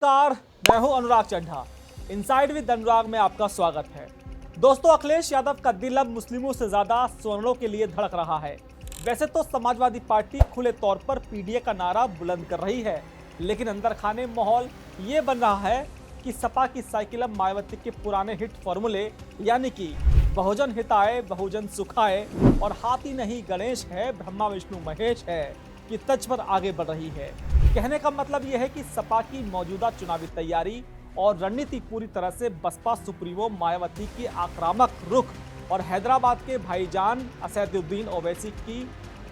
नमस्कार, मैं हूं अनुराग चड्ढा। इनसाइड विद अनुराग में आपका स्वागत है। दोस्तों, अखिलेश यादव का दिल अब मुस्लिमों से ज्यादा स्वर्णों के लिए धड़क रहा है। वैसे तो समाजवादी पार्टी खुले तौर पर पीडीए का नारा बुलंद कर रही है, लेकिन अंदर खाने माहौल ये बन रहा है कि सपा की साइकिल अब मायावती के पुराने हिट फॉर्मूले यानी कि बहुजन हिताय बहुजन सुखाय और हाथी नहीं गणेश है ब्रह्मा विष्णु महेश है की तर्ज पर आगे बढ़ रही है। कहने का मतलब यह है कि सपा की मौजूदा चुनावी तैयारी और रणनीति पूरी तरह से बसपा सुप्रीमो मायावती की आक्रामक रुख और हैदराबाद के भाईजान असदुद्दीन ओवैसी की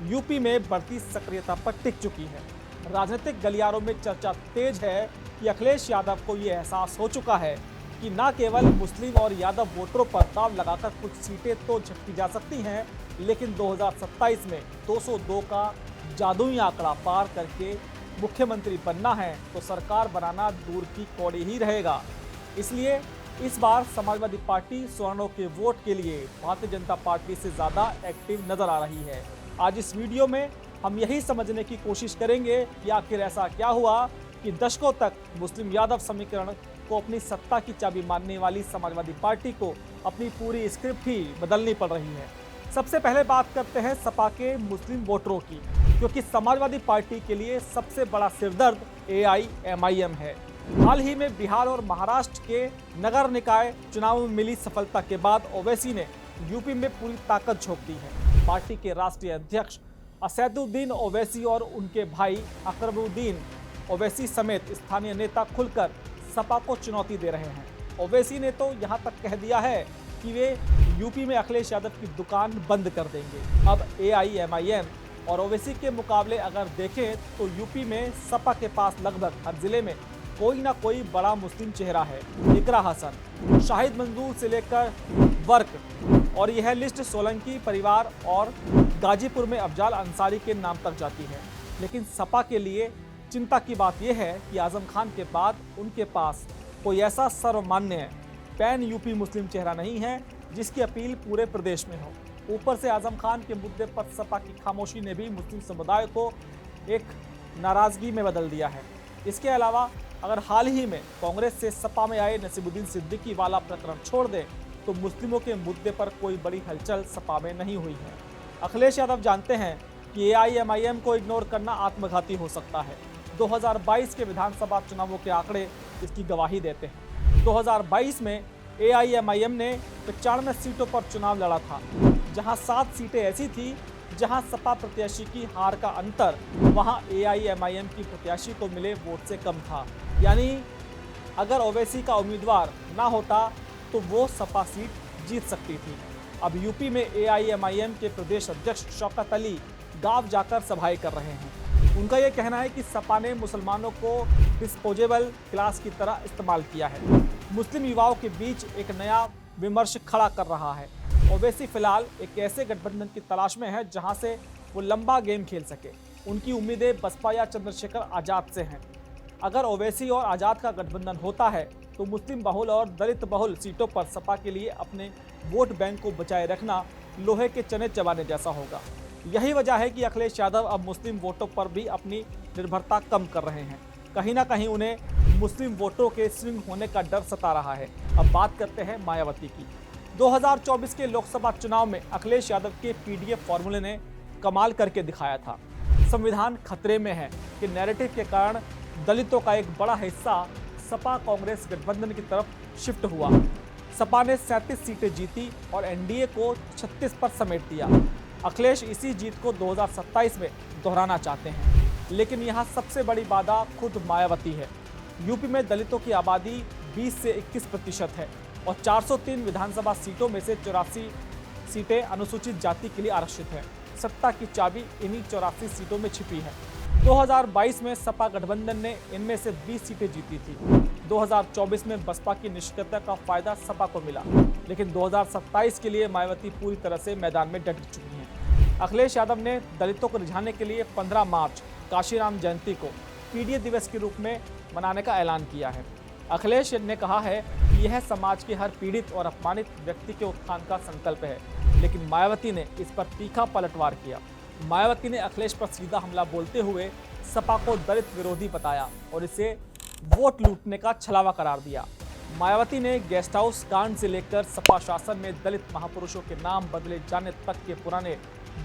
यूपी में बढ़ती सक्रियता पर टिक चुकी है। राजनीतिक गलियारों में चर्चा तेज है कि अखिलेश यादव को यह एहसास हो चुका है कि न केवल मुस्लिम और यादव वोटरों पर दांव लगाकर कुछ सीटें तो झटकी जा सकती हैं, लेकिन 2027 में 202 का जादुई आंकड़ा पार करके मुख्यमंत्री बनना है तो सरकार बनाना दूर की कौड़ी ही रहेगा। इसलिए इस बार समाजवादी पार्टी स्वर्णों के वोट के लिए भारतीय जनता पार्टी से ज़्यादा एक्टिव नजर आ रही है। आज इस वीडियो में हम यही समझने की कोशिश करेंगे कि आखिर ऐसा क्या हुआ कि दशकों तक मुस्लिम यादव समीकरण को अपनी सत्ता की चाबी मानने वाली समाजवादी पार्टी को अपनी पूरी स्क्रिप्ट ही बदलनी पड़ रही है। सबसे पहले बात करते हैं सपा के मुस्लिम वोटरों की, क्योंकि समाजवादी पार्टी के लिए सबसे बड़ा सिरदर्द AIMIM है। हाल ही में बिहार और महाराष्ट्र के नगर निकाय चुनाव में मिली सफलता के बाद ओवैसी ने यूपी में पूरी ताकत झोंक दी है। पार्टी के राष्ट्रीय अध्यक्ष असदुद्दीन ओवैसी और उनके भाई अकबरुद्दीन ओवैसी समेत स्थानीय नेता खुलकर सपा को चुनौती दे रहे हैं। ओवैसी ने तो यहाँ तक कह दिया है कि वे यूपी में अखिलेश यादव की दुकान बंद कर देंगे। अब AIMIM और ओवैसी के मुकाबले अगर देखें तो यूपी में सपा के पास लगभग हर जिले में कोई ना कोई बड़ा मुस्लिम चेहरा है। इकरा हसन, शाहिद मंजूर से लेकर वर्क और यह लिस्ट सोलंकी परिवार और गाजीपुर में अफजाल अंसारी के नाम तक जाती है। लेकिन सपा के लिए चिंता की बात यह है कि आजम खान के बाद उनके पास कोई ऐसा सर्वमान्य पैन यूपी मुस्लिम चेहरा नहीं है जिसकी अपील पूरे प्रदेश में हो। ऊपर से आजम खान के मुद्दे पर सपा की खामोशी ने भी मुस्लिम समुदाय को एक नाराजगी में बदल दिया है। इसके अलावा अगर हाल ही में कांग्रेस से सपा में आए नसीमुद्दीन सिद्दीकी वाला प्रकरण छोड़ दें तो मुस्लिमों के मुद्दे पर कोई बड़ी हलचल सपा में नहीं हुई है। अखिलेश यादव जानते हैं कि AIMIM को इग्नोर करना आत्मघाती हो सकता है। 2022 के विधानसभा चुनावों के आंकड़े इसकी गवाही देते हैं। 2022 में AIMIM ने 95 सीटों पर चुनाव लड़ा था, जहां 7 सीटें ऐसी थी जहां सपा प्रत्याशी की हार का अंतर वहां AIMIM की प्रत्याशी को मिले वोट से कम था। यानी अगर ओवैसी का उम्मीदवार ना होता तो वो सपा सीट जीत सकती थी। अब यूपी में AIMIM के प्रदेश अध्यक्ष शौकत अली गांव जाकर सभाएं कर रहे हैं। उनका यह कहना है कि सपा ने मुसलमानों को डिस्पोजेबल क्लास की तरह इस्तेमाल किया है। मुस्लिम युवाओं के बीच एक नया विमर्श खड़ा कर रहा है। ओवैसी फिलहाल एक ऐसे गठबंधन की तलाश में है जहां से वो लंबा गेम खेल सके। उनकी उम्मीदें बसपा या चंद्रशेखर आजाद से हैं। अगर ओवैसी और आजाद का गठबंधन होता है तो मुस्लिम बहुल और दलित बहुल सीटों पर सपा के लिए अपने वोट बैंक को बचाए रखना लोहे के चने चबाने जैसा होगा। यही वजह है कि अखिलेश यादव अब मुस्लिम वोटों पर भी अपनी निर्भरता कम कर रहे हैं। कहीं ना कहीं उन्हें मुस्लिम वोटों के स्विंग होने का डर सता रहा है। अब बात करते हैं मायावती की। 2024 के लोकसभा चुनाव में अखिलेश यादव के पीडीए फॉर्मूले ने कमाल करके दिखाया था। संविधान खतरे में है कि नैरेटिव के कारण दलितों का एक बड़ा हिस्सा सपा कांग्रेस गठबंधन की तरफ शिफ्ट हुआ। सपा ने 37 सीटें जीती और एनडीए को 36 पर समेट दिया। अखिलेश इसी जीत को 2027 में दोहराना चाहते हैं, लेकिन यहाँ सबसे बड़ी बाधा खुद मायावती है। यूपी में दलितों की आबादी 20 से 21% है और 403 विधानसभा सीटों में से 84 सीटें अनुसूचित जाति के लिए आरक्षित हैं। सत्ता की चाबी इन्हीं 84 सीटों में छिपी है। 2022 में सपा गठबंधन ने इनमें से 20 सीटें जीती थी। 2024 में बसपा की निष्क्रियता का फायदा सपा को मिला, लेकिन 2027 के लिए मायावती पूरी तरह से मैदान में डट चुकी हैं। अखिलेश यादव ने दलितों को रिझाने के लिए 15 मार्च काशीराम जयंती को पीडीए दिवस के रूप में मनाने का ऐलान किया है। अखिलेश ने कहा है कि यह समाज के हर पीड़ित और अपमानित व्यक्ति के उत्थान का संकल्प है, लेकिन मायावती ने इस पर तीखा पलटवार किया। मायावती ने अखिलेश पर सीधा हमला बोलते हुए सपा को दलित विरोधी बताया और इसे वोट लूटने का छलावा करार दिया। मायावती ने गेस्ट हाउस कांड से लेकर सपा शासन में दलित महापुरुषों के नाम बदले जाने तक के पुराने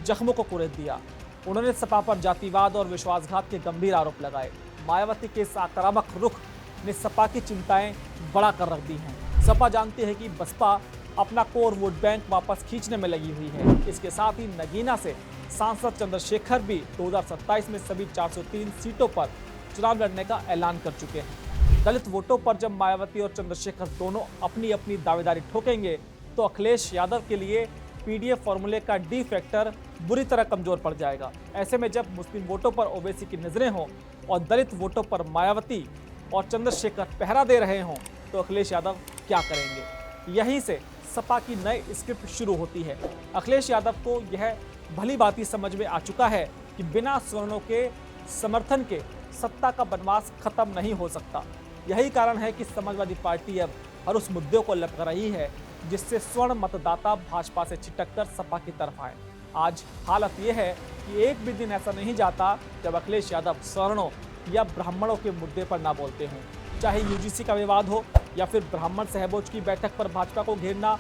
जख्मों को कुरेद दिया। उन्होंने सपा पर जातिवाद और विश्वासघात के गंभीर आरोप लगाए। मायावती के इस आक्रामक रुख ने सपा की चिंताएं बढ़ा कर रख दी हैं। सपा जानती है कि बसपा अपना कोर वोट बैंक वापस खींचने में लगी हुई है। इसके साथ ही नगीना से सांसद चंद्रशेखर भी 2027 में सभी 403 सीटों पर चुनाव लड़ने का ऐलान कर चुके हैं। दलित वोटों पर जब मायावती और चंद्रशेखर दोनों अपनी अपनी दावेदारी ठोकेंगे तो अखिलेश यादव के लिए पीडीएफ फॉर्मूले का डी फैक्टर बुरी तरह कमजोर पड़ जाएगा। ऐसे में जब मुस्लिम वोटों पर ओवैसी की नजरें हों और दलित वोटों पर मायावती और चंद्रशेखर पहरा दे रहे हों तो अखिलेश यादव क्या करेंगे? यहीं से सपा की नई स्क्रिप्ट शुरू होती है। अखिलेश यादव को यह भली भांति समझ में आ चुका है कि बिना सवर्णों के समर्थन के सत्ता का बनवास खत्म नहीं हो सकता। यही कारण है कि समाजवादी पार्टी अब हर उस मुद्दे को लपक रही है जिससे स्वर्ण मतदाता भाजपा से छिटककर सपा की तरफ आए। आज हालत यह है कि एक भी दिन ऐसा नहीं जाता जब अखिलेश यादव सवर्णों या ब्राह्मणों के मुद्दे पर ना बोलते हों। चाहे यूजीसी का विवाद हो या फिर ब्राह्मण सहबोज की बैठक पर भाजपा को घेरना,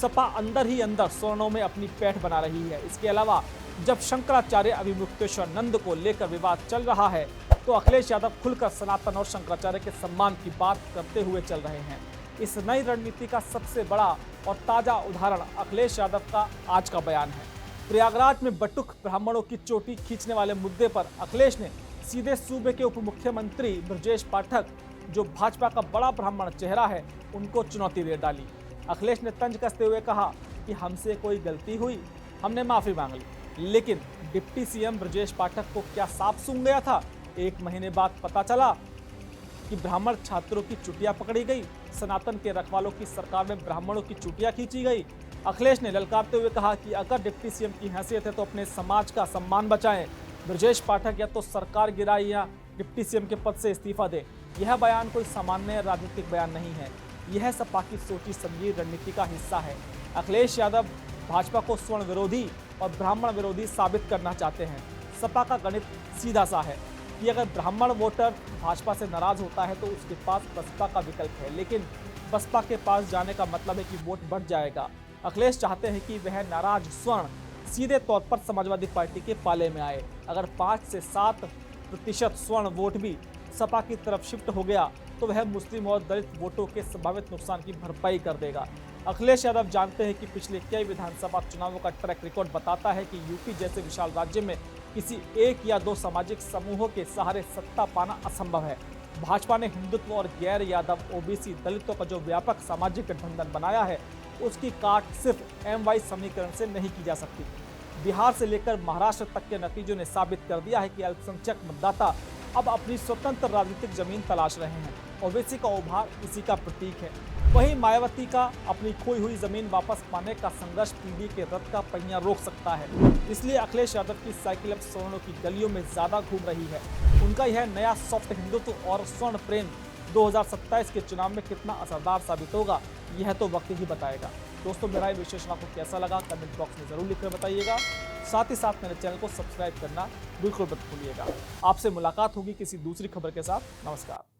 सपा अंदर ही अंदर सवर्णों में अपनी पैठ बना रही है। इसके अलावा जब शंकराचार्य अभिमुक्तेश्वरानंद को लेकर विवाद चल रहा है तो अखिलेश यादव खुलकर सनातन और शंकराचार्य के सम्मान की बात करते हुए चल रहे हैं। इस नई रणनीति का सबसे बड़ा और ताजा उदाहरण अखिलेश यादव का आज का बयान है। प्रयागराज में बटुक ब्राह्मणों की चोटी खींचने वाले मुद्दे पर अखिलेश ने सीधे सूबे के उप मुख्यमंत्री ब्रजेश पाठक, जो भाजपा का बड़ा ब्राह्मण चेहरा है, उनको चुनौती दे डाली। अखिलेश ने तंज कसते हुए कहा कि हमसे कोई गलती हुई, हमने माफी मांग ली, लेकिन डिप्टी सीएम ब्रजेश पाठक को क्या साफ सूंघ गया था? एक महीने बाद पता चला कि ब्राह्मण छात्रों की चुटिया पकड़ी गई, सनातन के रखवालों की सरकार में ब्राह्मणों की चुटिया खींची गई। अखिलेश ने ललकारते हुए कहा कि अगर डिप्टी सीएम की हैसियत है तो अपने समाज का सम्मान बचाएं। ब्रजेश पाठक या तो सरकार गिराए या डिप्टी सीएम के पद से इस्तीफा दे। यह बयान कोई सामान्य राजनीतिक बयान नहीं है, यह सपा की सोची समझी रणनीति का हिस्सा है। अखिलेश यादव भाजपा को स्वर्ण विरोधी और ब्राह्मण विरोधी साबित करना चाहते हैं। सपा का गणित सीधा सा है कि अगर ब्राह्मण वोटर भाजपा से नाराज होता है तो उसके पास बसपा का विकल्प है, लेकिन बसपा के पास जाने का मतलब है कि वोट बढ़ जाएगा। अखिलेश चाहते हैं कि वह नाराज स्वर्ण सीधे तौर पर समाजवादी पार्टी के पाले में आए। अगर 5 से 7% स्वर्ण वोट भी सपा की तरफ शिफ्ट हो गया तो वह मुस्लिम और दलित वोटों के संभावित नुकसान की भरपाई कर देगा। अखिलेश यादव जानते हैं कि पिछले कई विधानसभा चुनावों का ट्रैक रिकॉर्ड बताता है कि यूपी जैसे विशाल राज्य में किसी एक या दो सामाजिक समूहों के सहारे सत्ता पाना असंभव है। भाजपा ने हिंदुत्व और गैर यादव ओबीसी दलितों का जो व्यापक सामाजिक गठबंधन बनाया है, उसकी काट सिर्फ एमवाई समीकरण से नहीं की जा सकती। बिहार से लेकर महाराष्ट्र तक के नतीजों ने साबित कर दिया है कि अल्पसंख्यक मतदाता अब अपनी स्वतंत्र राजनीतिक जमीन तलाश रहे हैं। ओवैसी का उभार इसी का प्रतीक है। वहीं मायावती का अपनी खोई हुई जमीन वापस पाने का संघर्ष पीढ़ी के रथ का पहिया रोक सकता है। इसलिए अखिलेश यादव की साइकिल अब सवर्णों की गलियों में ज्यादा घूम रही है। उनका यह नया सॉफ्ट हिंदुत्व और स्वर्ण प्रेम 2027 के चुनाव में कितना असरदार साबित होगा, यह तो वक्त ही बताएगा। दोस्तों, मेरा ये विश्लेषण आपको कैसा लगा कमेंट बॉक्स में जरूर लिखकर बताइएगा। साथ ही साथ मेरे चैनल को सब्सक्राइब करना बिल्कुल मत भूलिएगा। आपसे मुलाकात होगी किसी दूसरी खबर के साथ। नमस्कार।